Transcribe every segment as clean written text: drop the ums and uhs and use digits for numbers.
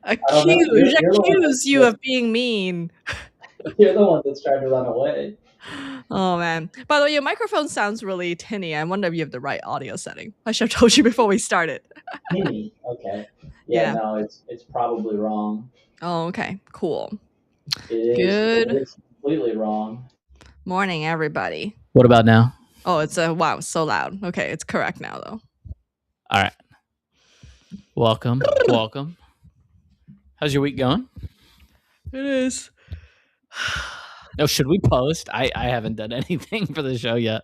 I don't know. Accuse you of being mean. You're the one that's trying to run away. Oh man. By the way, your microphone sounds really tinny. I wonder if you have the right audio setting. I should have told you before we started. Tinny. Okay. Yeah, Yeah. no, it's probably wrong. Oh, okay. Cool. It is. It Good is completely wrong. morning, everybody. What about now? Oh, it's wow, it's so loud. Okay, it's correct now though. All right. Welcome. Welcome. How's your week going? It is. Oh, should we post? I haven't done anything for the show yet.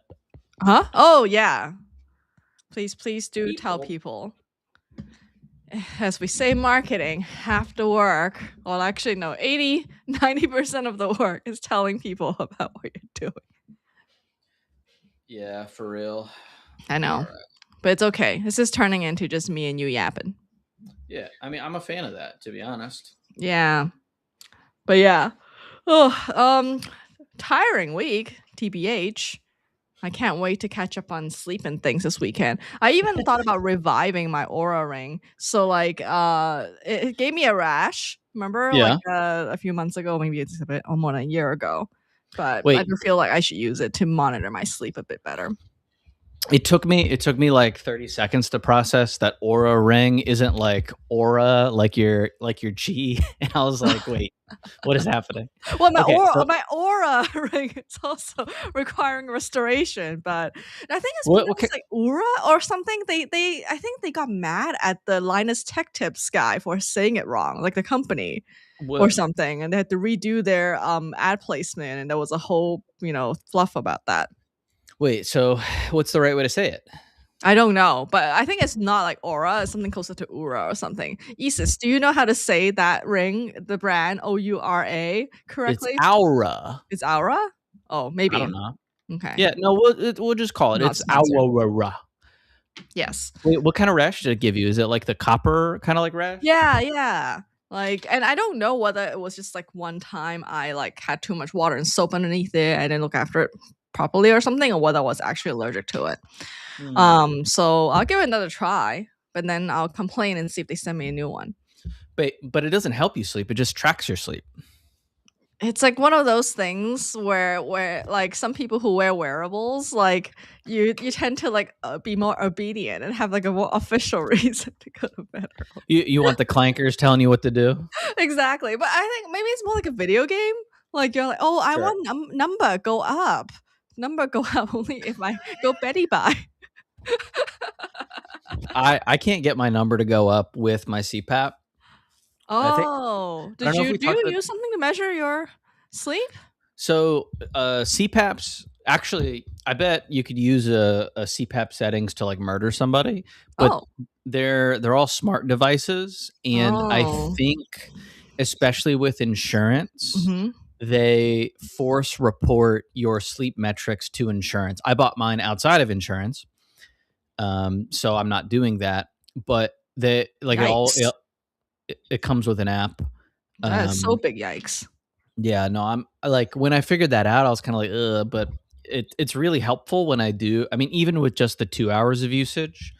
Huh? Oh yeah. Please do tell people. As we say, marketing, half the work, well, actually, no, 90% of the work is telling people about what you're doing. Yeah, for real. I know. Right. But it's okay. This is turning into just me and you yapping. Yeah, I mean, I'm a fan of that, to be honest. Yeah. But yeah. Oh, tiring week, TBH. I can't wait to catch up on sleep and things this weekend. I even thought about reviving my Aura ring. So like it gave me a rash. Remember? Yeah. Like a few months ago, maybe it's a bit or more than a year ago. But I do feel like I should use it to monitor my sleep a bit better. It took me like 30 seconds to process that Aura ring isn't like Aura, like your G. And I was like, wait, what is happening? Well, my Aura ring is also requiring restoration, but I think it's like Aura or something. They I think they got mad at the Linus Tech Tips guy for saying it wrong, like the company or something, and they had to redo their ad placement, and there was a whole fluff about that. Wait, so what's the right way to say it? I don't know, but I think it's not like Aura. It's something closer to Ura or something. Isis, do you know how to say that ring, the brand Oura correctly? It's Aura. It's Aura? Oh, maybe. I don't know. Okay. Yeah, no, we'll just call it. It's Aura. Yes. Wait, what kind of rash did it give you? Is it like the copper kind of like rash? Yeah. Like, and I don't know whether it was just like one time I like had too much water and soap underneath it. I didn't look after it properly or something, or whether I was actually allergic to it. So I'll give it another try, but then I'll complain and see if they send me a new one. But it doesn't help you sleep. It just tracks your sleep. It's like one of those things where like some people who wear wearables, like you tend to like be more obedient and have like a more official reason to go to bed early. You want the clankers telling you what to do? Exactly. But I think maybe it's more like a video game. Like you're like, oh, I want number go up. Number go up only if I go Betty by. I can't get my number to go up with my CPAP. Oh, did you use something to measure your sleep? So CPAPs, actually, I bet you could use a CPAP settings to like murder somebody, but they're all smart devices, and I think, especially with insurance, they force report your sleep metrics to insurance. I bought mine outside of insurance, so I'm not doing that. But they like it comes with an app. That's so big, yikes! Yeah, no, I'm like when I figured that out, I was kind of like, but it's really helpful when I do. I mean, even with just the 2 hours of usage,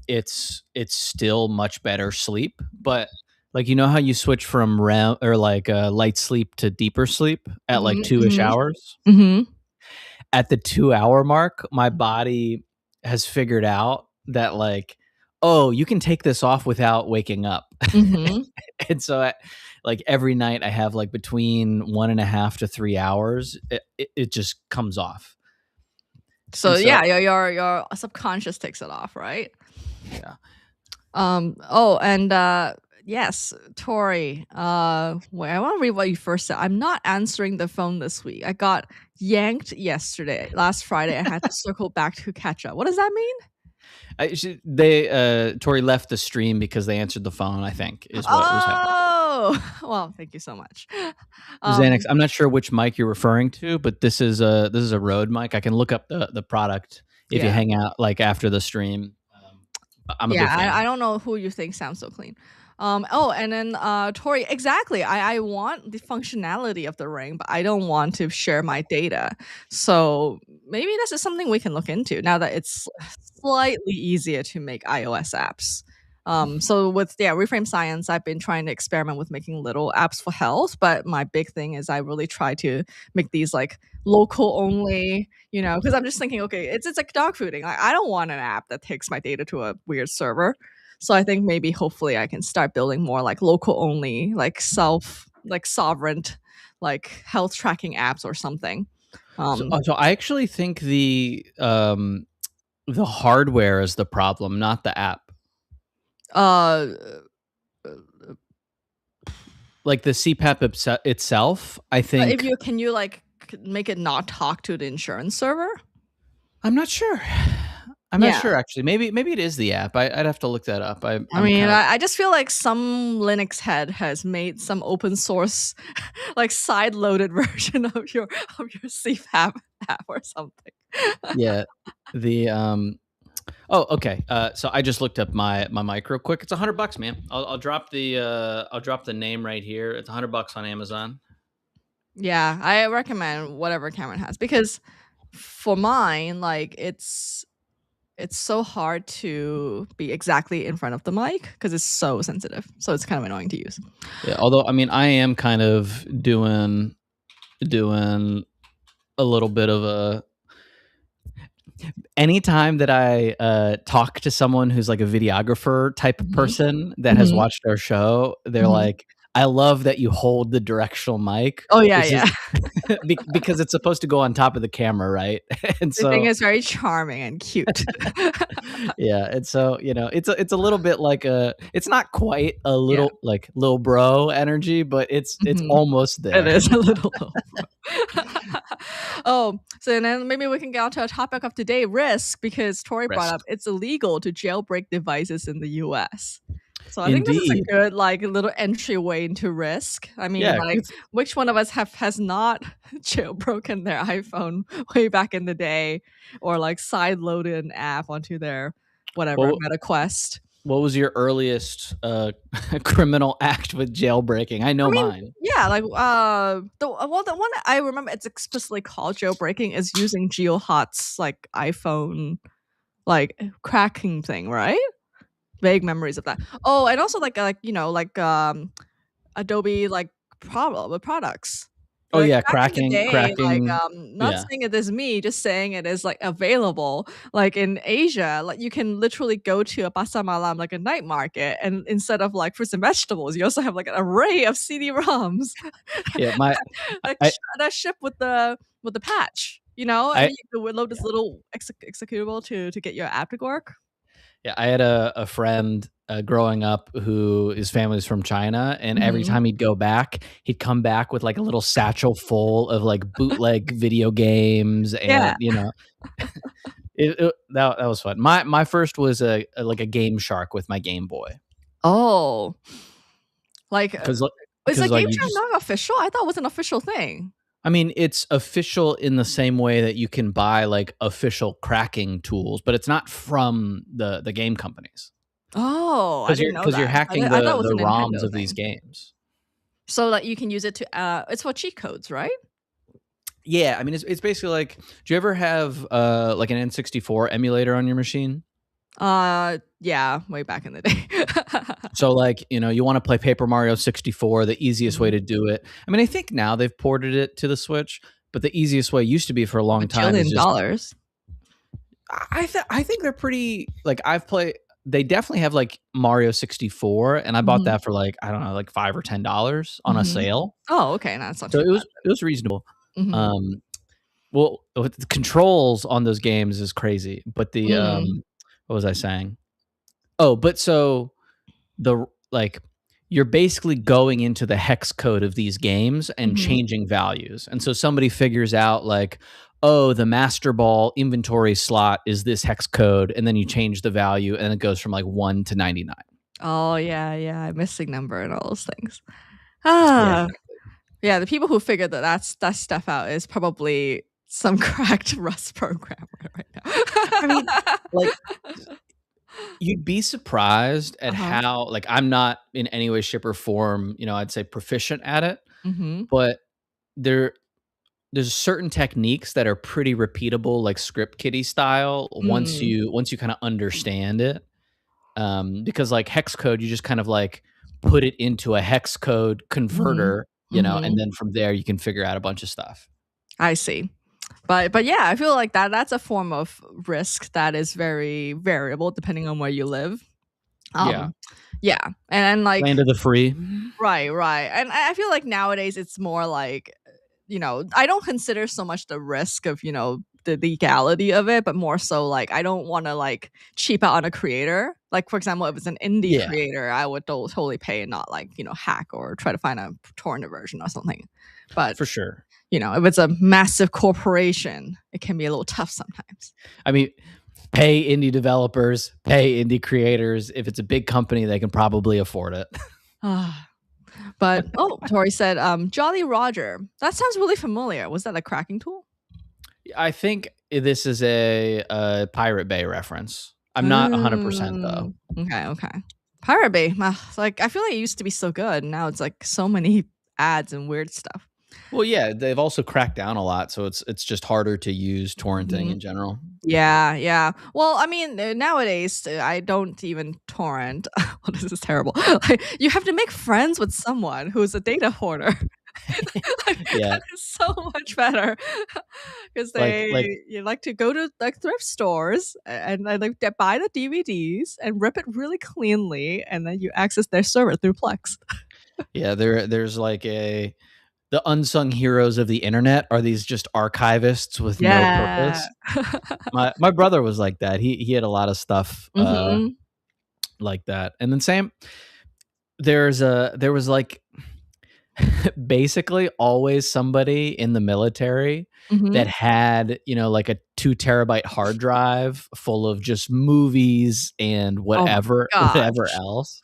it's still much better sleep. But like, you know how you switch from REM or like light sleep to deeper sleep at like 2-ish hours? At the 2 hour mark, my body has figured out that like, oh, you can take this off without waking up. And so like every night I have like between 1.5 to 3 hours, it just comes off. So yeah, your subconscious takes it off, right? Yeah. Yes, Tori. I want to read what you first said. I'm not answering the phone this week. I got yanked yesterday. Last Friday, I had to circle back to catch up. What does that mean? Tori left the stream because they answered the phone, I think, is what was happening. Oh, well, thank you so much. Xanax, I'm not sure which mic you're referring to, but this is a Rode mic. I can look up the product if you hang out like after the stream. I'm a big fan. I don't know who you think sounds so clean. And then Tori, exactly. I want the functionality of the ring, but I don't want to share my data. So maybe this is something we can look into now that it's slightly easier to make iOS apps. So with Reframe Science, I've been trying to experiment with making little apps for health, but my big thing is I really try to make these like local only, because I'm just thinking, okay, it's like dog fooding. I don't want an app that takes my data to a weird server. So I think maybe hopefully I can start building more like local only, like sovereign, like health tracking apps or something. So I actually think the hardware is the problem, not the app. Like the CPAP itself, I think. Can you like make it not talk to the insurance server? I'm not sure. I'm not sure actually. Maybe it is the app. I'd have to look that up. I just feel like some Linux head has made some open source, like side loaded version of your CPAP app or something. Yeah. Oh, okay. So I just looked up my mic real quick. It's $100, man. I'll drop the name right here. It's $100 on Amazon. Yeah, I recommend whatever Cameron has, because for mine, like it's so hard to be exactly in front of the mic because it's so sensitive. So it's kind of annoying to use. Yeah, although I mean I am kind of doing a little bit of a anytime that I talk to someone who's like a videographer type of person that has watched our show, they're like, I love that you hold the directional mic. Oh yeah. Because it's supposed to go on top of the camera, right? And the thing is very charming and cute. Yeah, and so it's a little bit like it's not quite a little like little bro energy, but it's almost there. It is a little bro. Oh, so then maybe we can get on to a topic of today, risk, because Tori brought up it's illegal to jailbreak devices in the US. So I think this is a good like little entryway into risk. I mean, which one of us has not jailbroken their iPhone way back in the day, or like side loaded an app onto their Meta Quest? What was your earliest criminal act with jailbreaking? I know mine. Yeah, like the one I remember it's explicitly called jailbreaking is using GeoHot's like iPhone like cracking thing, right? Vague memories of that. Oh, and also like Adobe like products. Oh like, yeah, cracking. Like not saying it is me, just saying it is like available. Like in Asia, like you can literally go to a pasar malam, like a night market, and instead of like fruits and vegetables, you also have like an array of CD-ROMs. Yeah, that ship with the patch. And you can load this little executable to get your app to work. Yeah, I had a friend growing up who his family's from China, and every time he'd go back, he'd come back with like a little satchel full of like bootleg video games, and that was fun. My first was a Game Shark with my Game Boy. Oh, like is the like Game Shark not official? I thought it was an official thing. I mean, it's official in the same way that you can buy like official cracking tools, but it's not from the game companies. Oh, I didn't know that. Because you're hacking the ROMs of these games. So like you can use it to it's for cheat codes, right? Yeah, I mean it's basically like, do you ever have like an N64 emulator on your machine? Yeah, way back in the day. So like, you want to play Paper Mario 64, the easiest way to do it. I mean, I think now they've ported it to the Switch, but the easiest way used to be for a long time. $1 billion. I think they're pretty, like they definitely have like Mario 64, and I bought that for like, I don't know, like $5 or $10 on a sale. Oh, okay. That's not so too bad. It was reasonable. Well, the controls on those games is crazy, but the what was I saying? Oh, but so you're basically going into the hex code of these games and changing values. And so somebody figures out like, oh, the Master Ball inventory slot is this hex code, and then you change the value and it goes from like 1 to 99. Oh yeah, missing number and all those things. Yeah, the people who figured that stuff out is probably some cracked Rust programmer right now. I mean, like, you'd be surprised at how, like, I'm not in any way, shape, or form, I'd say proficient at it, but there's certain techniques that are pretty repeatable, like script kiddie style. Once you kind of understand it, because like hex code, you just kind of like put it into a hex code converter, you know, and then from there you can figure out a bunch of stuff. I see. But yeah, I feel like that's a form of risk that is very variable depending on where you live. Yeah. And like land of the free. Right. And I feel like nowadays it's more like, you know, I don't consider so much the risk of, you know, the legality of it, but more so like I don't want to like cheap out on a creator. Like, for example, if it's an indie creator, I would totally pay and not like, you know, hack or try to find a torrent version or something. But for sure, you know, if it's a massive corporation, it can be a little tough sometimes. I mean, pay indie developers, pay indie creators. If it's a big company, they can probably afford it. But Tori said, Jolly Roger. That sounds really familiar. Was that a cracking tool? I think this is a Pirate Bay reference. I'm not 100% though. Okay. Pirate Bay. Like I feel like it used to be so good. And now it's like so many ads and weird stuff. Well, yeah, they've also cracked down a lot, so it's just harder to use torrenting in general. Yeah. Well, I mean, nowadays I don't even torrent. Well, this is terrible. Like, you have to make friends with someone who's a data hoarder. That is so much better because you like to go to like thrift stores and like buy the DVDs and rip it really cleanly, and then you access their server through Plex. Yeah, there's like the unsung heroes of the internet are these just archivists with no purpose. My brother was like that. He had a lot of stuff like that. And then there was like basically always somebody in the military that had, you know, like a 2 terabyte hard drive full of just movies and whatever else.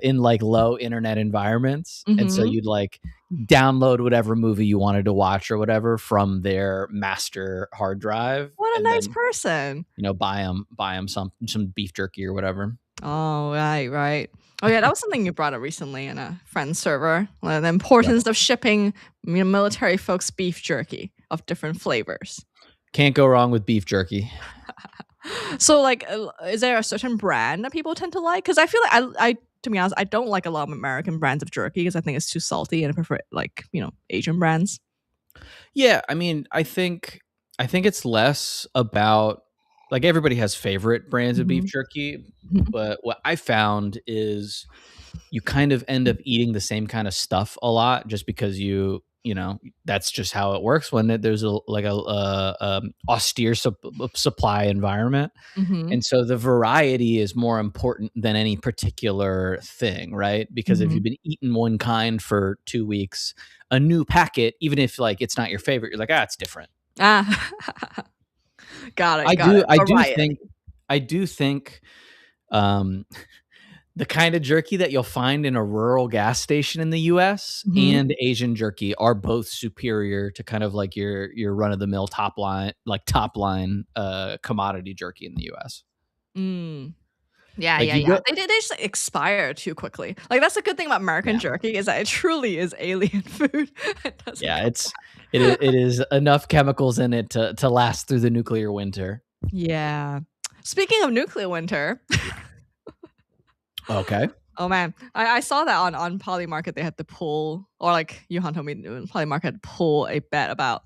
In like low internet environments. And so you'd like download whatever movie you wanted to watch or whatever from their master hard drive. What a nice person. You know, buy them some beef jerky or whatever. Oh, right. Oh yeah, that was something you brought up recently in a friend's server. The importance of shipping military folks beef jerky of different flavors. Can't go wrong with beef jerky. So like, is there a certain brand that people tend to like? Because I feel like I to be honest, I don't like a lot of American brands of jerky because I think it's too salty, and I prefer like, you know, Asian brands. Yeah, I mean, I think it's less about like everybody has favorite brands of beef jerky, but what I found is you kind of end up eating the same kind of stuff a lot just because you know, that's just how it works when there's a austere supply environment. And so the variety is more important than any particular thing, right? Because if you've been eating one kind for 2 weeks, a new packet, even if like it's not your favorite, you're like, it's different. Got it. I do think the kind of jerky that you'll find in a rural gas station in the US and Asian jerky are both superior to kind of like your run of the mill top line commodity jerky in the US. Yeah. They just expire too quickly. Like that's a good thing about American jerky is that it truly is alien food. It is enough chemicals in it to last through the nuclear winter. Yeah. Speaking of nuclear winter. Okay. Oh man, I saw that on Polymarket. They had to pull, or like Johan told me, Polymarket had to pull a bet about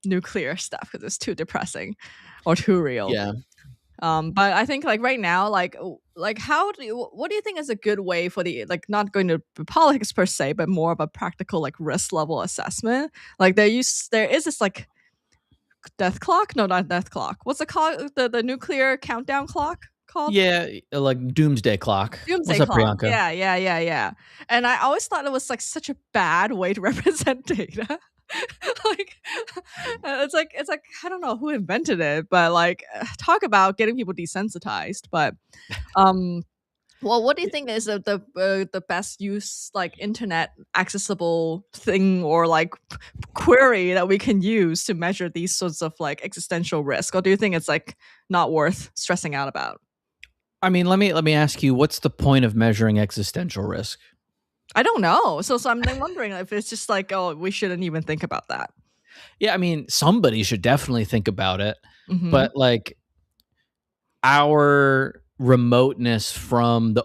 nuclear stuff because it's too depressing or too real. Yeah. But I think like right now, like what do you think is a good way for the like not going to politics per se, but more of a practical like risk level assessment? Like there is this like death clock? No, not death clock. What's it called? The nuclear countdown clock? Called? Yeah, like doomsday clock. Doomsday What's up, clock. Priyanka? Yeah. And I always thought it was like such a bad way to represent data. Like it's like I don't know who invented it, but like talk about getting people desensitized. But well, what do you think is the best use like internet accessible thing or like query that we can use to measure these sorts of like existential risk, or do you think it's like not worth stressing out about? I mean, let me ask you, what's the point of measuring existential risk? I don't know. So I'm wondering if it's just like, oh, we shouldn't even think about that. Yeah, I mean, somebody should definitely think about it. But like our remoteness from the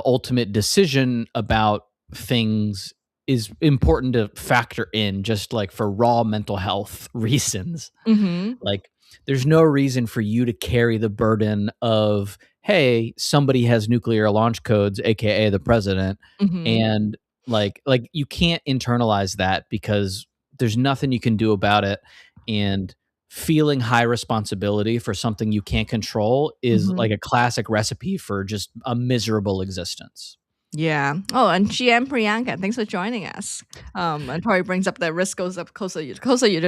ultimate decision about things is important to factor in, just like for raw mental health reasons. Like, there's no reason for you to carry the burden of, hey, somebody has nuclear launch codes, aka the president, and like you can't internalize that because there's nothing you can do about it. And feeling high responsibility for something you can't control is like a classic recipe for just a miserable existence. Yeah. Oh, and GM Priyanka, thanks for joining us. And probably brings up that risk goes up closer you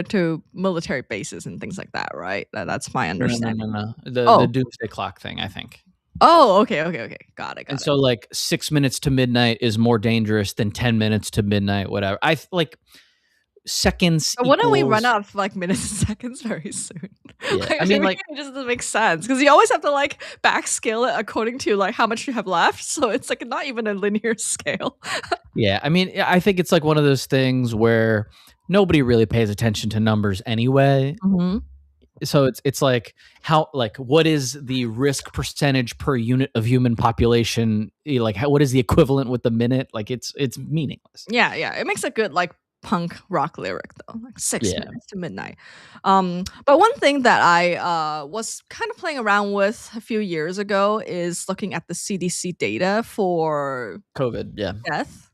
to military bases and things like that, right? That's my understanding. No. The doomsday clock thing, I think. Oh, okay. Got it. And so, like, 6 minutes to midnight is more dangerous than 10 minutes to midnight, whatever. I like seconds. But wouldn't we run out of like minutes and seconds very soon? Yeah. Like, I mean, like, it just doesn't make sense because you always have to like backscale it according to like how much you have left. So it's like not even a linear scale. Yeah. I mean, I think it's like one of those things where nobody really pays attention to numbers anyway. So it's like what is the risk percentage per unit of human population? Like, what is the equivalent with the minute? Like, it's meaningless. Yeah. It makes a good like punk rock lyric though, like 6 minutes to midnight. But one thing that I was kind of playing around with a few years ago is looking at the CDC data for COVID, death.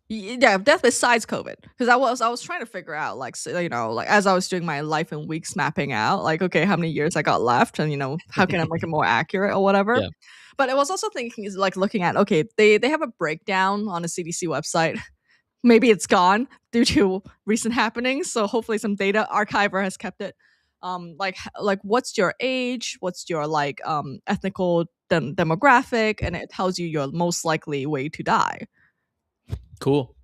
Yeah, death besides COVID, because I was trying to figure out like, so, you know, like as I was doing my life in weeks mapping out, like, okay, how many years I got left, and you know, how can I make it more accurate or whatever. Yeah. But I was also thinking is like looking at, okay, they have a breakdown on the CDC website. Maybe it's gone due to recent happenings. So hopefully some data archiver has kept it. Like what's your age? What's your like ethnical demographic? And it tells you your most likely way to die. Cool.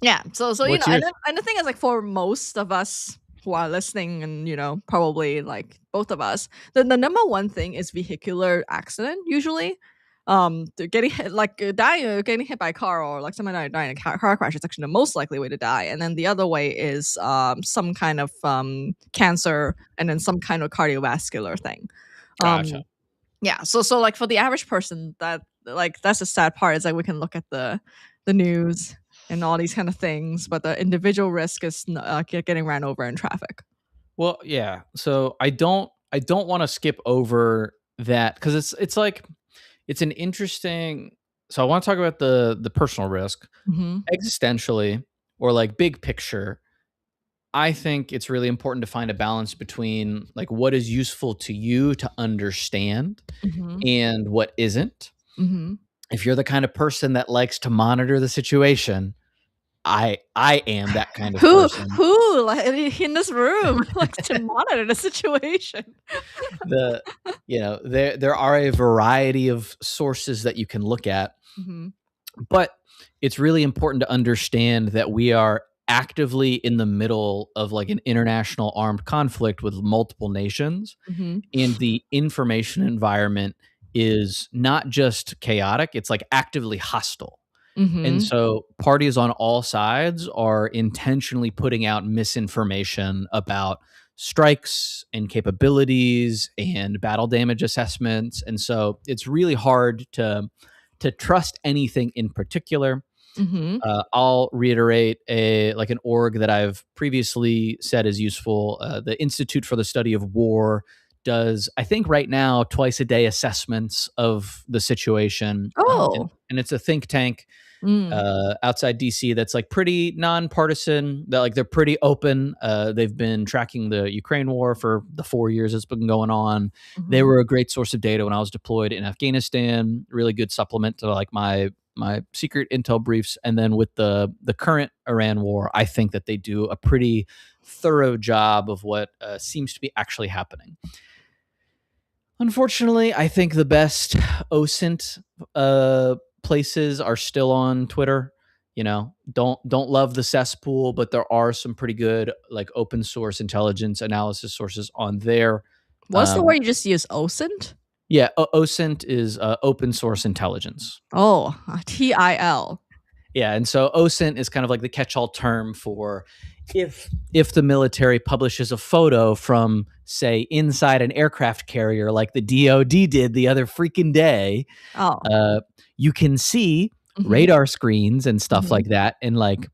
Yeah. So you know, and the thing is, like, for most of us who are listening, and you know, probably like both of us, the number one thing is vehicular accident usually. Getting hit, getting hit by a car, or like someone dying in a car crash is actually the most likely way to die. And then the other way is some kind of cancer, and then some kind of cardiovascular thing. Gotcha. Yeah. So like for the average person, that's the sad part, is like we can look at the news and all these kind of things, but the individual risk is getting ran over in traffic. Well, yeah. So I don't want to skip over that, because it's like, it's an interesting. So I want to talk about the personal risk, existentially, or like big picture. I think it's really important to find a balance between like what is useful to you to understand and what isn't. If you're the kind of person that likes to monitor the situation, I am that kind of person. Who like in this room likes to monitor the situation? There are a variety of sources that you can look at, but it's really important to understand that we are actively in the middle of like an international armed conflict with multiple nations, and the information environment is not just chaotic, it's like actively hostile. And so parties on all sides are intentionally putting out misinformation about strikes and capabilities and battle damage assessments. And so it's really hard to trust anything in particular. I'll reiterate an org that I've previously said is useful. The Institute for the Study of War does, I think right now, twice a day assessments of the situation. And it's a think tank outside DC that's like pretty nonpartisan. They're pretty open. They've been tracking the Ukraine war for the 4 years it's been going on. They were a great source of data when I was deployed in Afghanistan. Really good supplement to like my secret intel briefs. And then with the current Iran war, I think that they do a pretty thorough job of what seems to be actually happening. Unfortunately, I think the best OSINT places are still on Twitter. You know, don't love the cesspool, but there are some pretty good like open source intelligence analysis sources on there. What's the word you just used? OSINT? Yeah, OSINT is open source intelligence. Oh, TIL. Yeah, and so OSINT is kind of like the catch-all term for if the military publishes a photo from, say, inside an aircraft carrier like the DoD did the other freaking day, you can see radar screens and stuff like that. And like,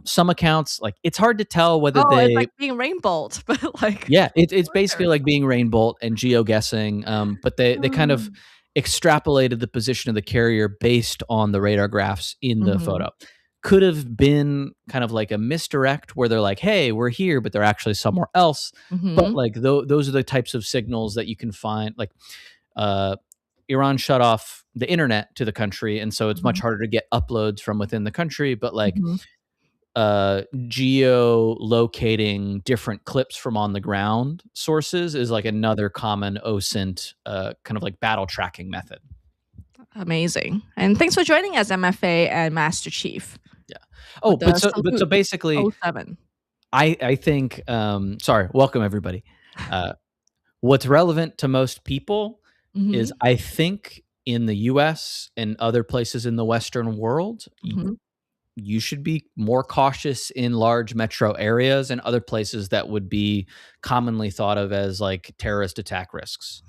some accounts, like it's hard to tell whether it's like being rainbowed, but like it's basically like being rainbolt and geoguessing. But they kind of extrapolated the position of the carrier based on the radar graphs in the photo. Could have been kind of like a misdirect where they're like, hey, we're here, but they're actually somewhere else. But like those are the types of signals that you can find. Like Iran shut off the internet to the country, and so it's much harder to get uploads from within the country. But like geolocating different clips from on the ground sources is like another common OSINT kind of like battle tracking method. Amazing. And thanks for joining us, MFA and Master Chief. Yeah. Oh, but so basically 07. I think sorry, welcome everybody. What's relevant to most people is, I think, in the US and other places in the Western world, you should be more cautious in large metro areas and other places that would be commonly thought of as like terrorist attack risks.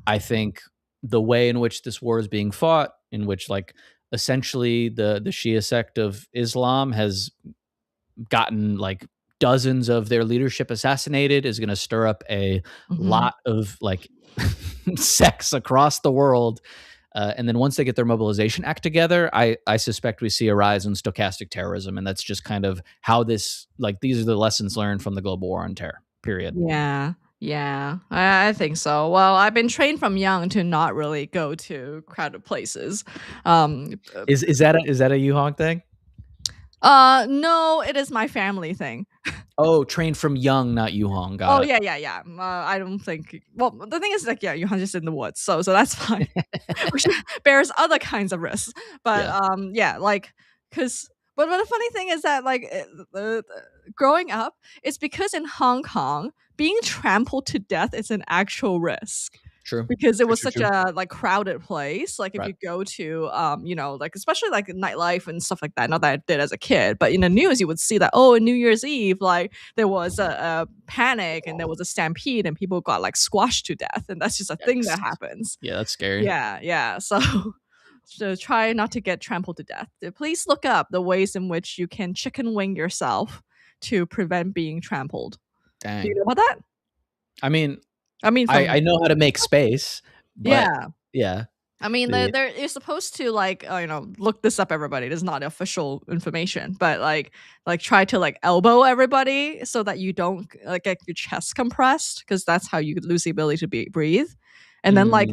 I think the way in which this war is being fought, in which like essentially the Shia sect of Islam has gotten like dozens of their leadership assassinated, is going to stir up a lot of like sects across the world. And then once they get their mobilization act together, I suspect we see a rise in stochastic terrorism. And that's just kind of how this, like, these are the lessons learned from the global war on terror, period. Yeah, I think so. Well, I've been trained from young to not really go to crowded places. Is that a Yuhong thing? No, it is my family thing. Oh, trained from young, not Yuhong. Got it. Yeah. I don't think. Well, the thing is, like, Yuhong's just in the woods, so that's fine. Which bears other kinds of risks, but like, because. But the funny thing is that, like, growing up, it's because in Hong Kong, being trampled to death is an actual risk. True. Because it was such a like crowded place. Like if you go to like especially like nightlife and stuff like that. Not that I did as a kid, but in the news you would see that in New Year's Eve, like there was a panic and there was a stampede and people got like squashed to death, and that's just a thing that happens. Yeah, that's scary. Yeah. So try not to get trampled to death. Please look up the ways in which you can chicken wing yourself to prevent being trampled. Dang. Do you know about that? I mean, I know how to make space. But yeah. I mean, you're supposed to like, look this up, everybody. It is not official information, but like try to like elbow everybody so that you don't like get your chest compressed, because that's how you lose the ability to breathe. And then like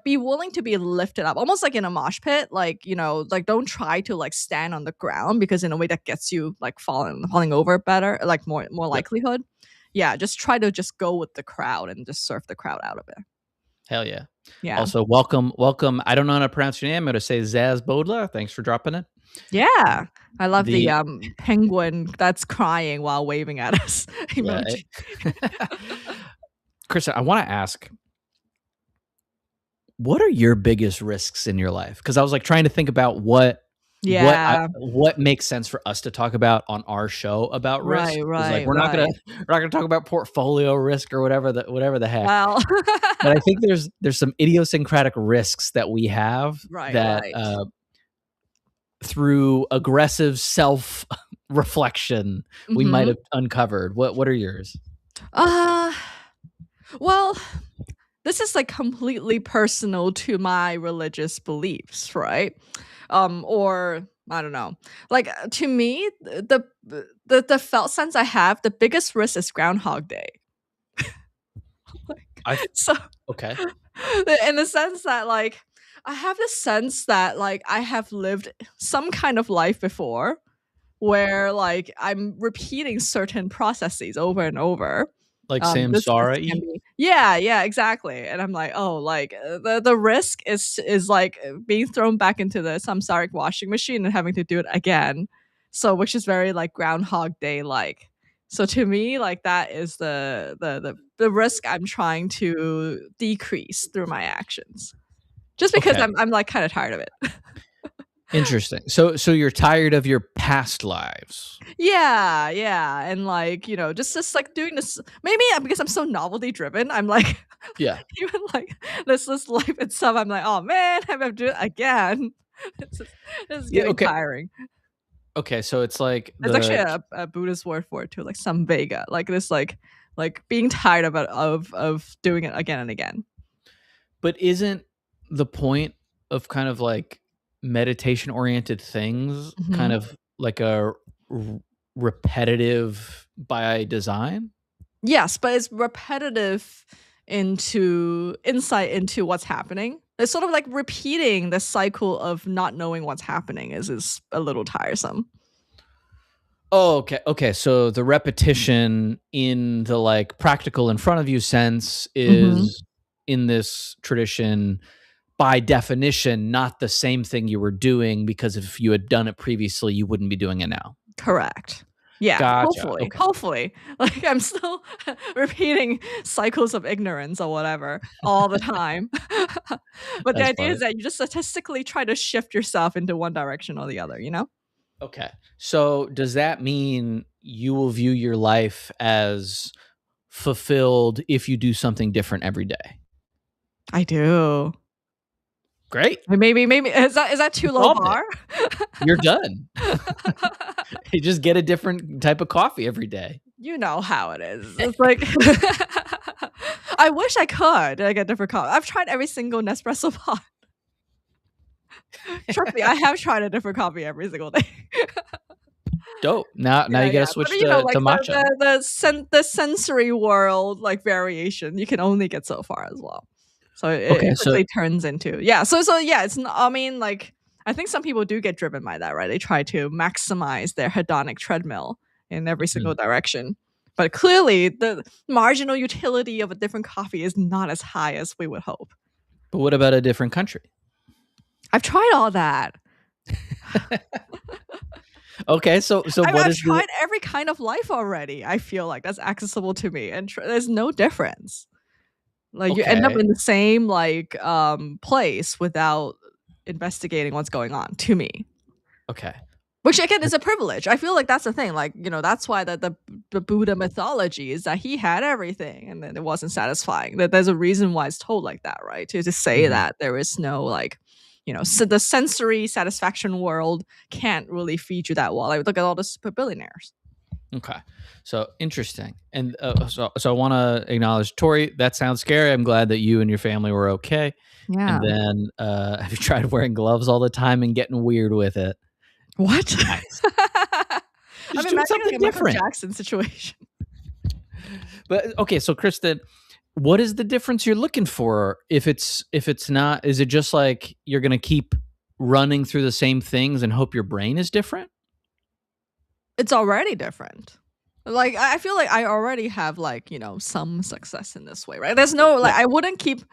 be willing to be lifted up, almost like in a mosh pit. Like, like don't try to like stand on the ground, because in a way that gets you like falling over better, like more likelihood. Yeah, just try to just go with the crowd and just surf the crowd out of it. Hell yeah. Yeah. Also, welcome. I don't know how to pronounce your name. I'm going to say Zaz Bodler. Thanks for dropping it. Yeah. I love the penguin that's crying while waving at us emoji. Christin, I want to ask, what are your biggest risks in your life? Because I was like trying to think about what makes sense for us to talk about on our show about risk. Like we're not gonna talk about portfolio risk or whatever the heck. Well, but I think there's some idiosyncratic risks that we have that through aggressive self reflection we might have uncovered. What are yours? Well, this is like completely personal to my religious beliefs, right? Or I don't know. Like to me, the felt sense I have, the biggest risk is Groundhog Day. Okay. In the sense that like I have the sense that like I have lived some kind of life before where like I'm repeating certain processes over and over. Like samsara. Yeah, exactly. And I'm like, oh, like the risk is like being thrown back into the samsaric washing machine and having to do it again. So which is very like Groundhog Day like. So to me, like that is the risk I'm trying to decrease through my actions. Just because I'm like kind of tired of it. Interesting. So you're tired of your past lives. Yeah, and like, just like doing this. Maybe because I'm so novelty driven, I'm like, Yeah. even like this life itself, I'm like, oh man, I have to do it again. This is getting tiring. Okay, so it's like there's actually a Buddhist word for it too, like samvega, like this, like being tired of doing it again and again. But isn't the point of kind of like meditation oriented things kind of like a repetitive by design? Yes, but it's repetitive insight into what's happening. It's sort of like repeating the cycle of not knowing what's happening is a little tiresome. Oh, okay. So the repetition in the like practical in front of you sense is in this tradition by definition not the same thing you were doing, because if you had done it previously, you wouldn't be doing it now. Correct. Yeah, gotcha. Hopefully. Like I'm still repeating cycles of ignorance or whatever all the time. But the idea is that you just statistically try to shift yourself into one direction or the other, Okay. So does that mean you will view your life as fulfilled if you do something different every day? I do. Great. Maybe is that too low bar? You're done. You just get a different type of coffee every day. You know how it is. It's like I wish I could get a different coffee. I've tried every single Nespresso pot. Trust me, I have tried a different coffee every single day. Dope. Now you gotta switch to matcha. The sensory world, like variation, you can only get so far as well. So it quickly turns into So yeah, it's. I mean, like I think some people do get driven by that, right? They try to maximize their hedonic treadmill in every single direction, but clearly the marginal utility of a different coffee is not as high as we would hope. But what about a different country? I've tried all that. Okay, so I've tried every kind of life already. I feel like that's accessible to me, and there's no difference. Like you end up in the same like place without investigating what's going on. To me, okay, which again is a privilege. I feel like that's the thing. Like that's why the Buddha mythology is that he had everything, and then it wasn't satisfying. That there's a reason why it's told like that, right? To say that there is no like. So the sensory satisfaction world can't really feed you that well. Like look at all the super billionaires. Okay, so interesting, and so I want to acknowledge Tori. That sounds scary. I'm glad that you and your family were okay. Yeah. And then, have you tried wearing gloves all the time and getting weird with it? What? Nice. I'm imagining a Michael Jackson situation. But okay, so Kristen, what is the difference you're looking for? If it's not, is it just like you're gonna keep running through the same things and hope your brain is different? It's already different. Like I feel like I already have like some success in this way, right? There's no like I wouldn't keep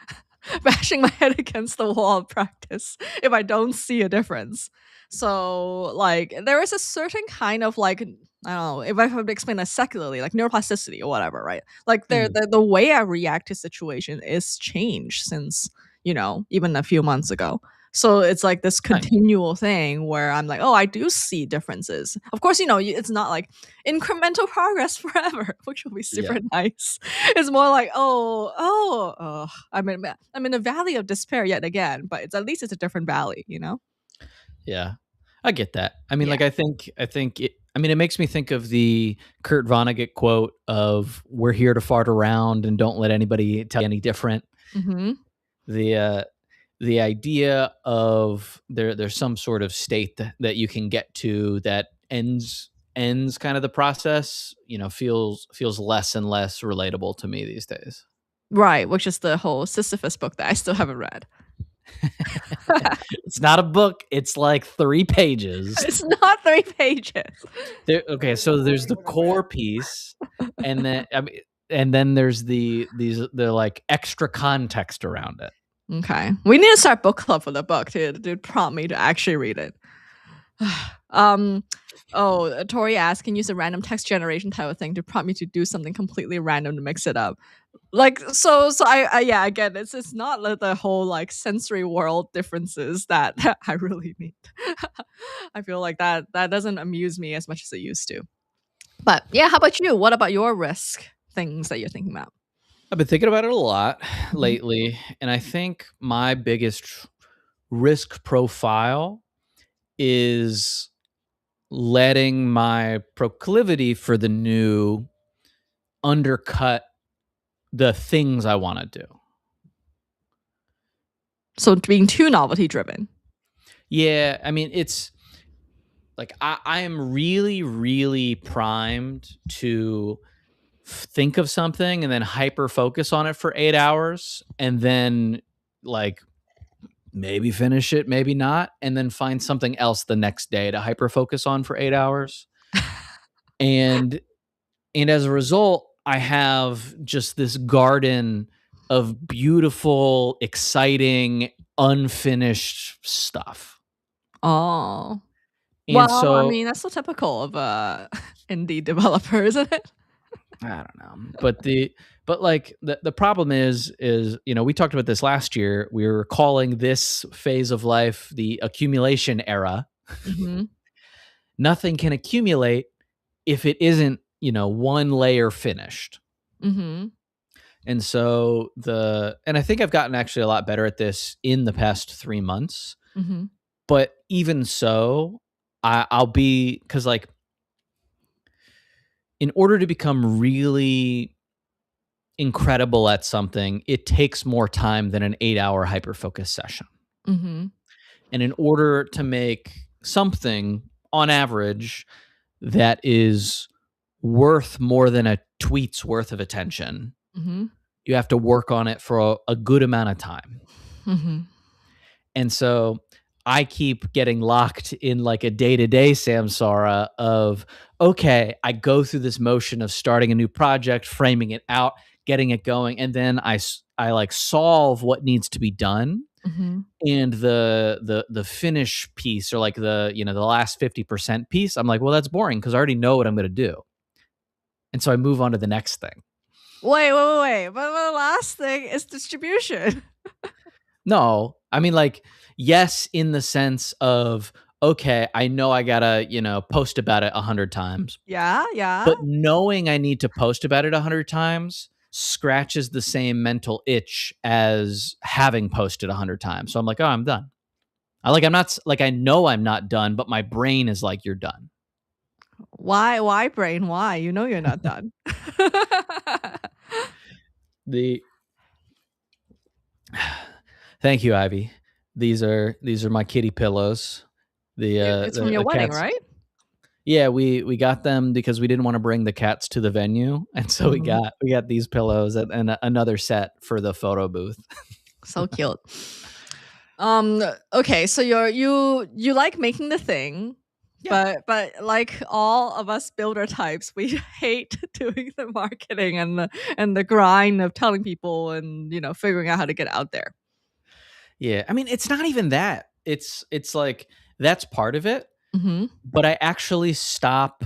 bashing my head against the wall of practice if I don't see a difference. So like there is a certain kind of like I don't know if I have to explain that secularly, like neuroplasticity or whatever, right? Like the way I react to situation is changed since even a few months ago. So it's like this continual thing where I'm like, oh, I do see differences. Of course, it's not like incremental progress forever, which will be super nice. It's more like, oh, I'm in a valley of despair yet again, but at least it's a different valley, Yeah, I get that. I mean, like I think it. I mean, it makes me think of the Kurt Vonnegut quote of "We're here to fart around and don't let anybody tell you any different." Mm-hmm. The idea of there's some sort of state that you can get to that ends kind of the process, feels less and less relatable to me these days. Right, which is the whole Sisyphus book that I still haven't read. It's not a book. It's like 3 pages. It's not 3 pages. Okay, so there's the core piece, and then there's the like extra context around it. Okay, we need to start book club for the book to prompt me to actually read it. Tori asked, can you use a random text generation type of thing to prompt me to do something completely random to mix it up. Like, so I yeah, again, it's not like the whole like sensory world differences that I really need. I feel like that doesn't amuse me as much as it used to. But yeah, how about you? What about your risk things that you're thinking about? I've been thinking about it a lot lately, and I think my biggest risk profile is letting my proclivity for the new undercut the things I want to do. So being too novelty driven. Yeah, I mean, it's like I am really, really primed to think of something and then hyper focus on it for 8 hours and then like maybe finish it, maybe not, and then find something else the next day to hyper focus on for 8 hours. and as a result, I have just this garden of beautiful, exciting, unfinished stuff. Oh. And well, so, I mean, that's so typical of indie developer, isn't it? I don't know. But like the problem is, you know, we talked about this last year. We were calling this phase of life the accumulation era. Mm-hmm. Nothing can accumulate if it isn't, you know, one layer finished. Mm-hmm. And so and I think I've gotten actually a lot better at this in the past 3 months. Mm-hmm. But even so, I'll be, because like in order to become really incredible at something, it takes more time than an 8-hour hyper-focus session. Mm-hmm. And in order to make something on average that is worth more than a tweet's worth of attention, Mm-hmm. you have to work on it for a good amount of time. Mm-hmm. And so I keep getting locked in like a day-to-day samsara of, okay, I go through this motion of starting a new project, framing it out, getting it going, and then I like solve what needs to be done. Mm-hmm. And the finish piece, or like the, you know, the last 50% piece, I'm like, well, that's boring because I already know what I'm going to do. And so I move on to the next thing. Wait. But the last thing is distribution. No, I mean, like, yes, in the sense of, okay, I know I gotta, you know, post about it 100 times. Yeah. But knowing I need to post about it 100 times scratches the same mental itch as having posted 100 times. So I'm like, oh, I'm done. I'm not like, I know I'm not done, but my brain is like, you're done. Why brain? Why? You know you're not done. Thank you, Ivy. These are my kitty pillows. It's from your wedding, right? Yeah, we got them because we didn't want to bring the cats to the venue, and so we got these pillows and another set for the photo booth. So cute. Okay, so you like making the thing, yeah. but like all of us builder types, we hate doing the marketing and the grind of telling people and, you know, figuring out how to get out there. Yeah, I mean, it's not even that. It's like that's part of it, but I actually stop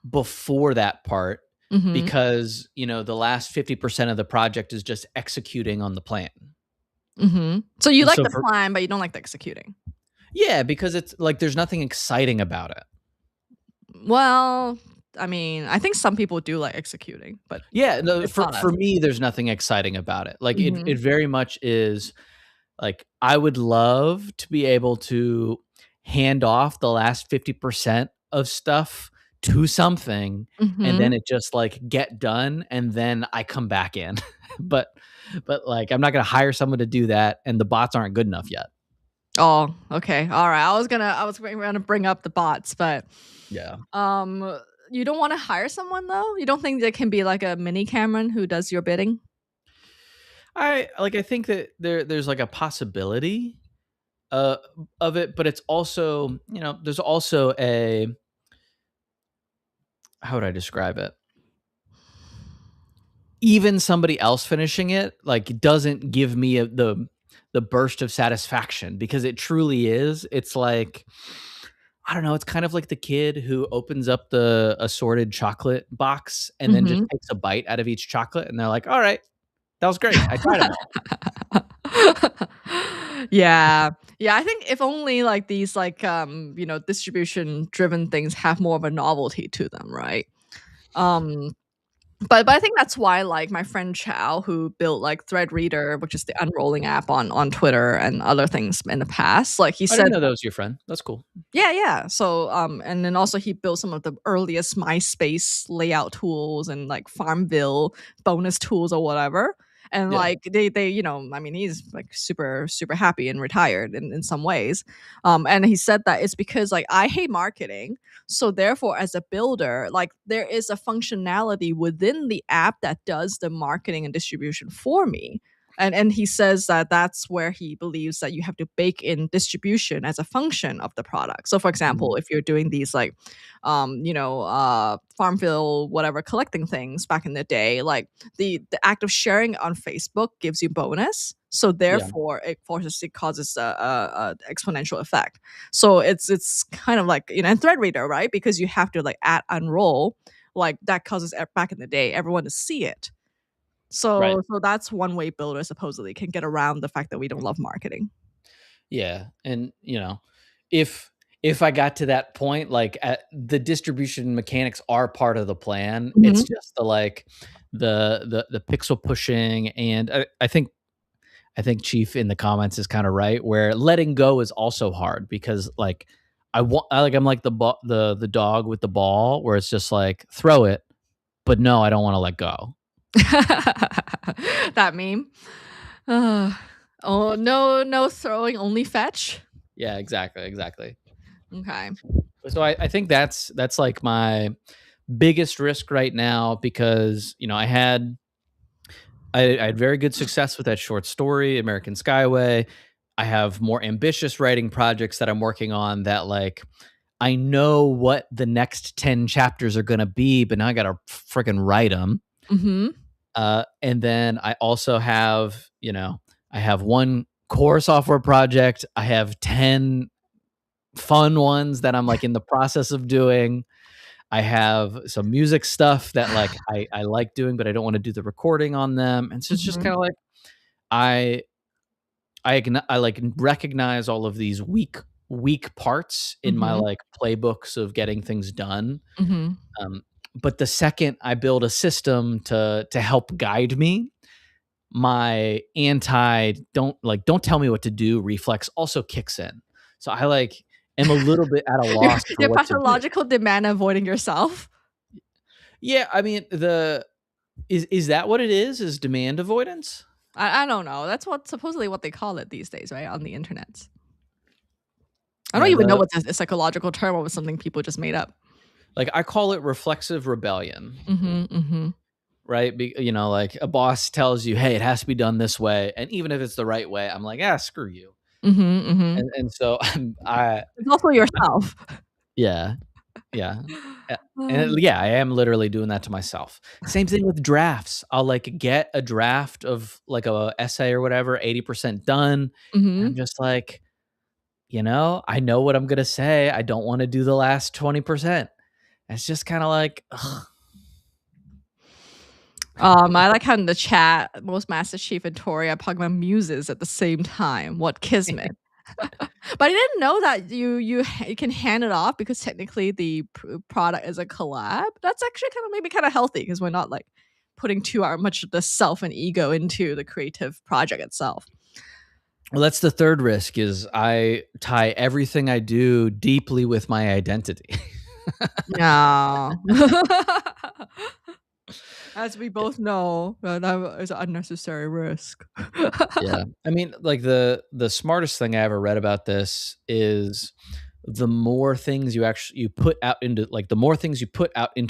before that part because, you know, the last 50% of the project is just executing on the plan. So you like the plan, but you don't like the executing. Yeah, because it's like there's nothing exciting about it. Well, I mean, I think some people do like executing, but yeah, no, for me, there's nothing exciting about it. Like it very much is. Like, I would love to be able to hand off the last 50% of stuff to something and then it just like get done and then I come back in. but like, I'm not going to hire someone to do that and the bots aren't good enough yet. Oh, okay. All right. I was going to bring up the bots, but yeah. You don't want to hire someone though? You don't think there can be like a mini Cameron who does your bidding? I think that there's like a possibility of it, but it's also, you know, there's also a, how would I describe it? Even somebody else finishing it like doesn't give me the burst of satisfaction because it truly is. It's like, I don't know. It's kind of like the kid who opens up the assorted chocolate box and then just takes a bite out of each chocolate, and they're like, "All right, that was great. I tried them all." Yeah. Yeah, I think if only like these like distribution driven things have more of a novelty to them, right? But I think that's why like my friend Chow, who built like Threadreader, which is the unrolling app on Twitter and other things in the past, like he I said, didn't know that was your friend. That's cool. yeah. So and then also he built some of the earliest MySpace layout tools and like Farmville bonus tools or whatever. And Yeah. like they I mean, he's like super happy and retired in some ways. And he said that it's because like I hate marketing. So therefore, as a builder, like there is a functionality within the app that does the marketing and distribution for me. And he says that that's where he believes that you have to bake in distribution as a function of the product. So, for example, if you're doing these like, Farmville, whatever, collecting things back in the day, like the act of sharing on Facebook gives you bonus. So therefore, it causes a exponential effect. So it's kind of like and Threadreader, right? Because you have to like unroll, like that causes back in the day everyone to see it. So that's one way builders supposedly can get around the fact that we don't love marketing. Yeah, and if I got to that point, like the distribution mechanics are part of the plan. It's just the pixel pushing, and I think Chief in the comments is kind of right, where letting go is also hard because like I'm like the dog with the ball, where it's just like throw it, but no, I don't want to let go. That meme. Oh no throwing, only fetch. Yeah, exactly. Okay. So I think that's like my biggest risk right now because I had very good success with that short story, American Skyway. I have more ambitious writing projects that I'm working on that like I know what the next 10 chapters are going to be, but now I got to freaking write them. And then I also have, I have one core software project. I have 10 fun ones that I'm like in the process of doing. I have some music stuff that like I like doing, but I don't want to do the recording on them. And so it's just kind of like I like recognize all of these weak parts in my like playbooks of getting things done. But the second I build a system to help guide me, my don't tell me what to do reflex also kicks in. So I like am a little bit at a loss for your what pathological demand avoiding yourself. Yeah, I mean is that what it is? Is demand avoidance? I don't know. That's supposedly what they call it these days, right? On the internet. I don't even know what's a psychological term or something people just made up. Like I call it reflexive rebellion. Right? Like a boss tells you, hey, it has to be done this way. And even if it's the right way, I'm like, screw you. And so it's also yourself. Yeah. And I am literally doing that to myself. Same thing with drafts. I'll like get a draft of like a essay or whatever, 80% done. And I'm just like, I know what I'm going to say. I don't want to do the last 20%. It's just kind of like, ugh. I like how in the chat, most Master Chief and Tori are talking about muses at the same time. What kismet. But I didn't know that you can hand it off because technically the product is a collab. That's actually maybe kind of healthy because we're not like putting too much of the self and ego into the creative project itself. Well, that's the third risk is I tie everything I do deeply with my identity. No. As we both know, that is an unnecessary risk. Yeah. I mean, like the smartest thing I ever read about this is the more things you put out into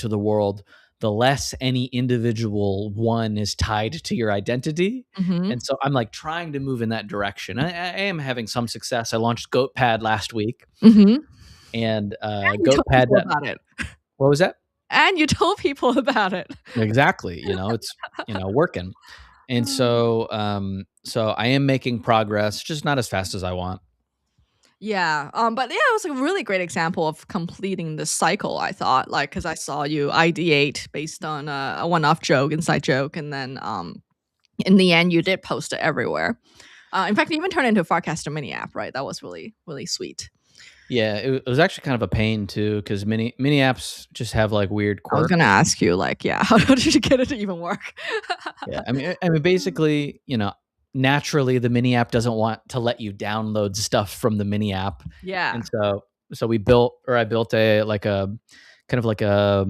the world, the less any individual one is tied to your identity. And so I'm like trying to move in that direction. I am having some success. I launched GoatPad last week. And GoatPad about it. What was that? And you told people about it. Exactly. It's working. And so I am making progress, just not as fast as I want. Yeah. But yeah, it was a really great example of completing the cycle, I thought. Like, because I saw you ideate based on a one-off joke, inside joke, and then in the end, you did post it everywhere. In fact, you even turned it into a Farcaster mini app, right? That was really, really sweet. Yeah, it was actually kind of a pain too, because mini apps just have like weird quirks. I was gonna ask you, like, yeah, how did you get it to even work? Yeah, I mean, basically, naturally, the mini app doesn't want to let you download stuff from the mini app. Yeah. And so I built a kind of like a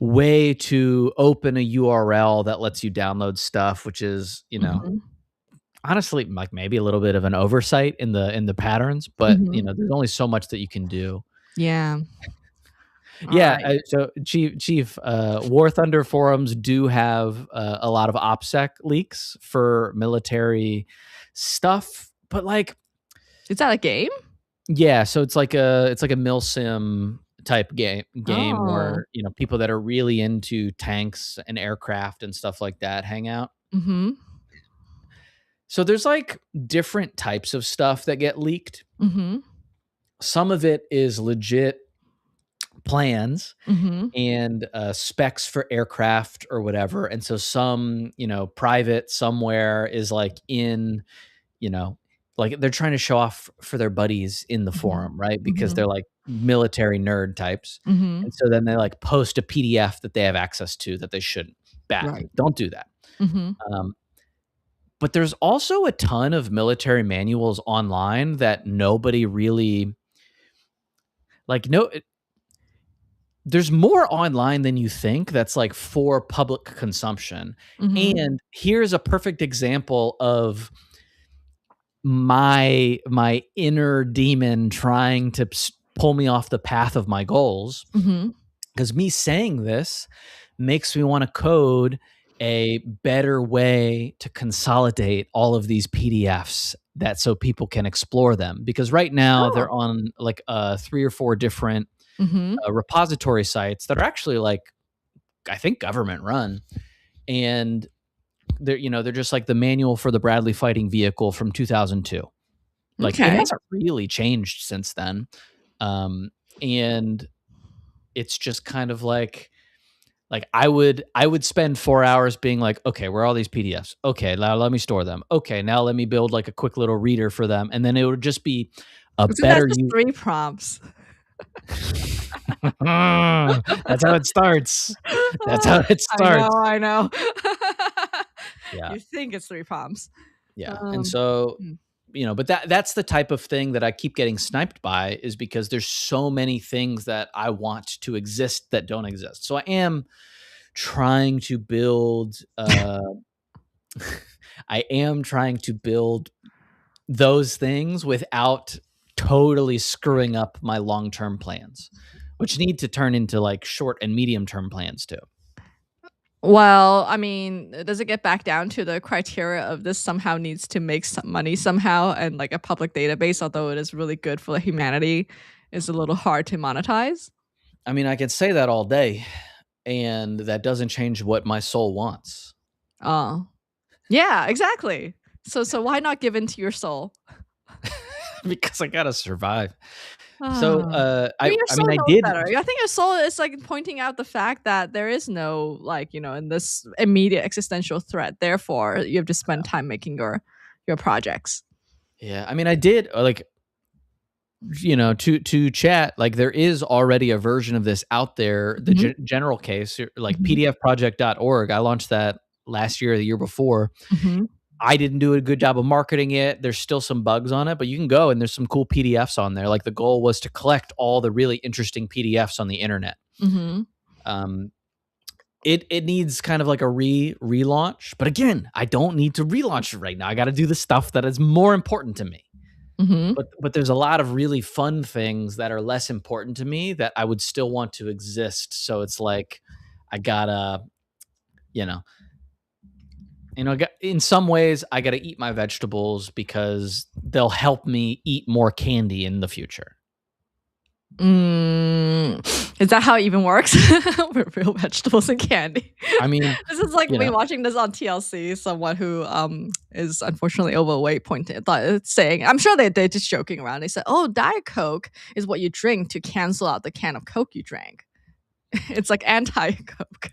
way to open a URL that lets you download stuff, which is, honestly, like maybe a little bit of an oversight in the patterns, but there's only so much that you can do. Yeah. Yeah. Right. So Chief, War Thunder forums do have a lot of OPSEC leaks for military stuff, but like, is that a game? Yeah. So it's like a milsim type game where people that are really into tanks and aircraft and stuff like that hang out. Mm-hmm. So there's like different types of stuff that get leaked. Mm-hmm. Some of it is legit plans and specs for aircraft or whatever. And so some, private somewhere is like in, like they're trying to show off for their buddies in the forum, right? Because they're like military nerd types. And so then they like post a PDF that they have access to that they shouldn't. Bad. Right. Don't do that. But there's also a ton of military manuals online that nobody really there's more online than you think that's like for public consumption. And here's a perfect example of my inner demon trying to pull me off the path of my goals. Because me saying this makes me want to code a better way to consolidate all of these PDFs so people can explore them. Because right now they're on like 3 or 4 different repository sites that are actually like, I think, government run. And they're just like the manual for the Bradley fighting vehicle from 2002. Like it hasn't really changed since then. And it's just kind of like I would spend 4 hours being like, okay, where are all these PDFs? Okay, now let me store them. Okay, now let me build like a quick little reader for them. And then it would just be better. That's just 3 prompts. That's how it starts. That's how it starts. I know. Yeah. You think it's 3 prompts. Yeah. And so, but that's the type of thing that I keep getting sniped by, is because there's so many things that I want to exist that don't exist. So I am trying to build those things without totally screwing up my long-term plans, which need to turn into like short and medium-term plans too. Well, I mean, does it get back down to the criteria of this somehow needs to make some money somehow, and like a public database, although it is really good for humanity, is a little hard to monetize? I mean, I can say that all day, and that doesn't change what my soul wants. Oh, yeah, exactly. So why not give in to your soul? Because I gotta survive. So I did better. I think your soul is like pointing out the fact that there is no in this immediate existential threat. Therefore, you have to spend time making your projects. Yeah, I mean, I did to chat, like there is already a version of this out there. The general case, like pdfproject.org. I launched that last year or the year before. I didn't do a good job of marketing it. There's still some bugs on it, but you can go and there's some cool PDFs on there. Like the goal was to collect all the really interesting PDFs on the internet. It needs kind of like a relaunch, but again, I don't need to relaunch it right now. I got to do the stuff that is more important to me. But there's a lot of really fun things that are less important to me that I would still want to exist. So it's like, I gotta, in some ways, I got to eat my vegetables because they'll help me eat more candy in the future. Is that how it even works? With real vegetables and candy. I mean, this is like me watching this on TLC. Someone who is unfortunately overweight saying, I'm sure they're just joking around. They said, "Oh, Diet Coke is what you drink to cancel out the can of Coke you drank." It's like anti-Coke.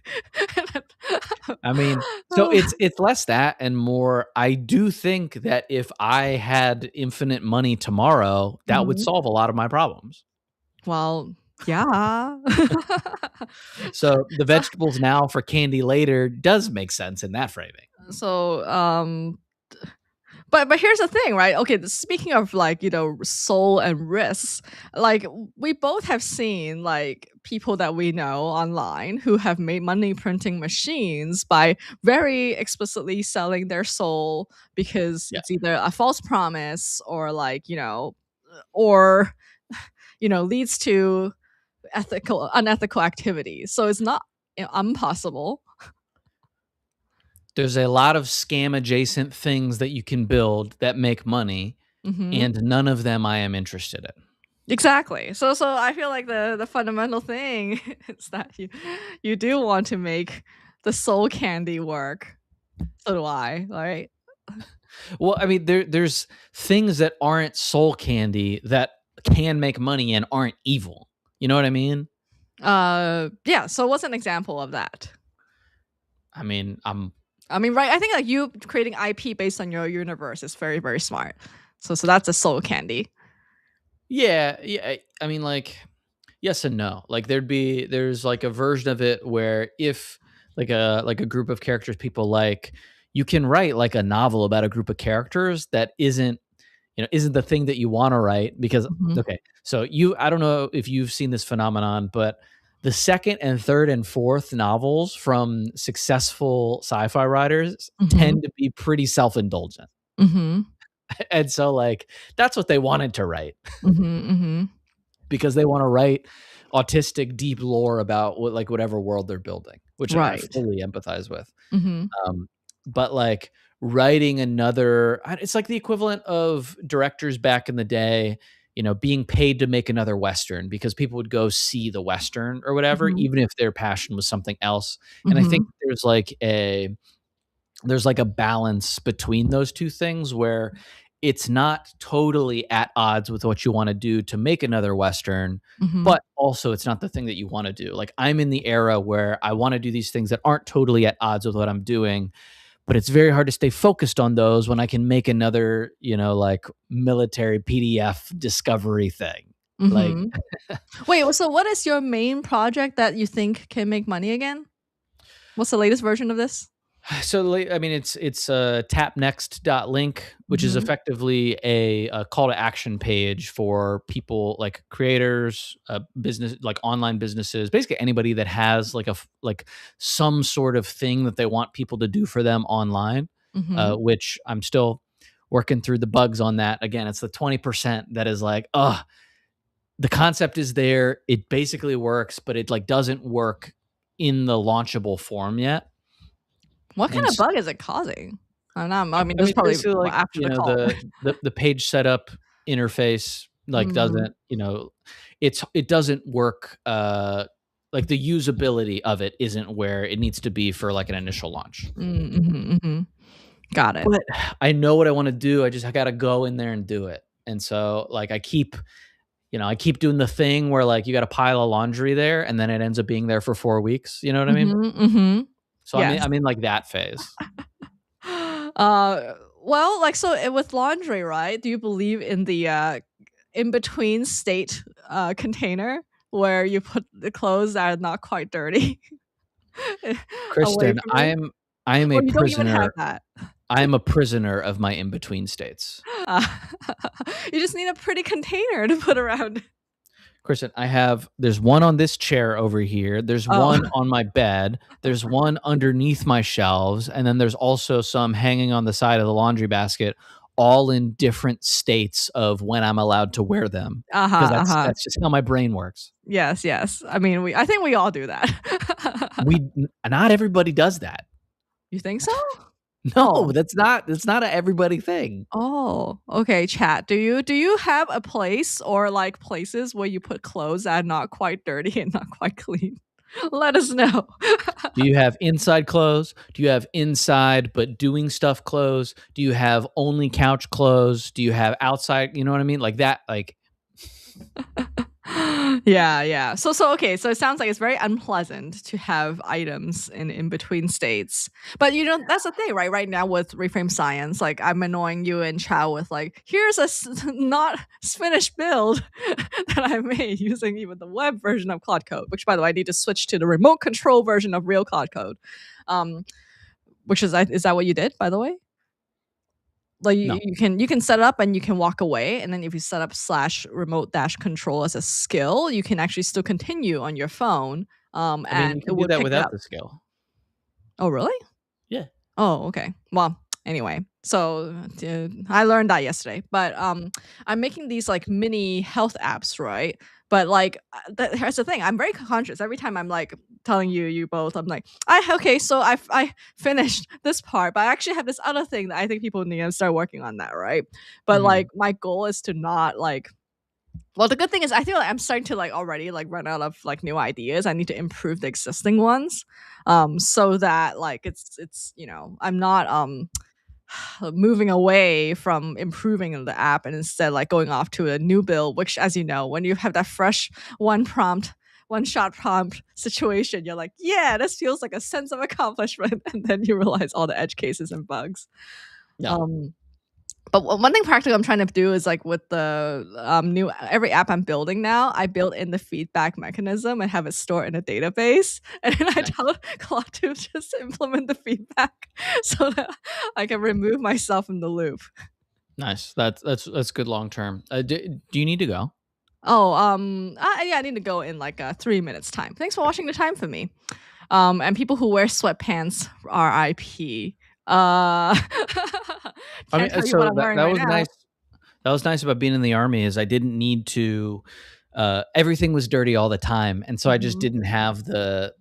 I mean, so it's less that and more. I do think that if I had infinite money tomorrow, that would solve a lot of my problems. Well, yeah. So the vegetables now for candy later does make sense in that framing. So, but here's the thing, right? Okay, speaking of like, soul and risks, like we both have seen like people that we know online who have made money printing machines by very explicitly selling their soul because it's either a false promise or like, or leads to unethical activities. So it's not impossible. There's a lot of scam adjacent things that you can build that make money, and none of them I am interested in. Exactly. So I feel like the fundamental thing is that you do want to make the soul candy work. So do I, right? Well, I mean, there's things that aren't soul candy that can make money and aren't evil. You know what I mean? Yeah. So what's an example of that? I mean, right. I think like you creating IP based on your universe is very, very smart. So that's a soul candy. Yeah. I mean, like, yes and no. Like, there's like a version of it where if like a group of characters people like, you can write like a novel about a group of characters that isn't the thing that you want to write because okay. So I don't know if you've seen this phenomenon, but the second and third and fourth novels from successful sci-fi writers tend to be pretty self-indulgent. And so like that's what they wanted to write because they want to write autistic deep lore about whatever world they're building, which I fully empathize with. But like writing it's like the equivalent of directors back in the day, being paid to make another Western because people would go see the Western or whatever, even if their passion was something else. And I think there's like a balance between those two things where it's not totally at odds with what you want to do to make another Western, but also it's not the thing that you want to do. Like I'm in the era where I want to do these things that aren't totally at odds with what I'm doing, but it's very hard to stay focused on those when I can make another, like military PDF discovery thing. Like, wait, so what is your main project that you think can make money again? What's the latest version of this? So, I mean, it's tapnext.link, which is effectively a call to action page for people like creators, business, like online businesses, basically anybody that has like some sort of thing that they want people to do for them online, which I'm still working through the bugs on that. Again, it's the 20% that is like, the concept is there. It basically works, but it like doesn't work in the launchable form yet. What kind of bug is it causing? I mean, there's probably like, after the call. the page setup interface like doesn't, it doesn't work. Like the usability of it isn't where it needs to be for like an initial launch. Got it. But I know what I want to do. I got to go in there and do it. And so like I keep doing the thing where like you got a pile of laundry there and then it ends up being there for 4 weeks. You know what I mean? So yes. I'm in like that phase. Well, like so with laundry, right? Do you believe in the in between state container where you put the clothes that are not quite dirty? Kristen, I am a prisoner. Don't even have that. I am a prisoner of my in between states. You just need a pretty container to put around. Kristen, there's one on this chair over here. There's one on my bed. There's one underneath my shelves. And then there's also some hanging on the side of the laundry basket, all in different states of when I'm allowed to wear them. Because that's just how my brain works. Yes. I mean, I think we all do that. Not everybody does that. You think so? No, that's not an everybody thing. Oh, okay, chat. Do you have a place or like places where you put clothes that are not quite dirty and not quite clean? Let us know. Do you have inside clothes? Do you have inside but doing stuff clothes? Do you have only couch clothes? Do you have outside? You know what I mean? Like that, like. Yeah. So okay. So it sounds like it's very unpleasant to have items in between states. But that's the thing, right? Right now with Reframe Science, like I'm annoying you and Chow with like, here's a not finished build that I made using even the web version of Cloud Code. Which, by the way, I need to switch to the remote control version of real Cloud Code. Which is that what you did, by the way? Like No. you can set it up and you can walk away, and then if you set up /remote-control as a skill, you can actually still continue on your phone. I mean, And you it can do would that pick it without up. the skill. Oh, really? Yeah. Oh, okay. Well, anyway, so I learned that yesterday. But I'm making these like mini health apps, right? But like, here's the thing. I'm very conscious every time I'm like telling you both. I'm like, so I finished this part, but I actually have this other thing that I think people need to start working on that, right? But like, my goal is to not like. Well, the good thing is I feel like I'm starting to like already like run out of like new ideas. I need to improve the existing ones, so that like it's I'm not moving away from improving the app and instead like going off to a new build. Which, as you know, when you have that fresh one shot prompt situation, you're like, yeah, this feels like a sense of accomplishment, and then you realize all the edge cases and bugs. Yeah. But one thing practical I'm trying to do is like with the new every app I'm building now, I build in the feedback mechanism and have it stored in a database, and then I tell Claude to just implement the feedback so that I can remove myself from the loop. Nice. That's good long term. Do you need to go? Oh, yeah, I need to go in like 3 minutes time. Thanks for watching the time for me. And people who wear sweatpants, RIP. I mean, so that was now. nice. That was nice about being in the Army is I didn't need to. Everything was dirty all the time, and so I just didn't have the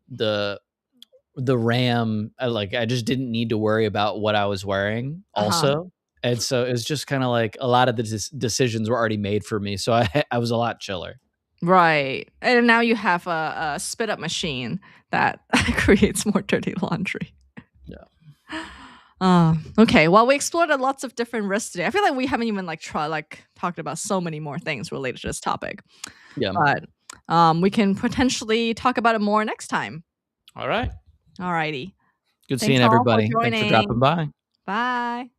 RAM. I just didn't need to worry about what I was wearing. Also, and so it was just kind of like a lot of the decisions were already made for me. So I was a lot chiller. Right, and now you have a spit up machine that creates more dirty laundry. Yeah. Okay. Well, we explored lots of different risks today. I feel like we haven't even talked about so many more things related to this topic. Yeah. But we can potentially talk about it more next time. All right. All righty. Good seeing everybody. For Thanks for dropping by. Bye.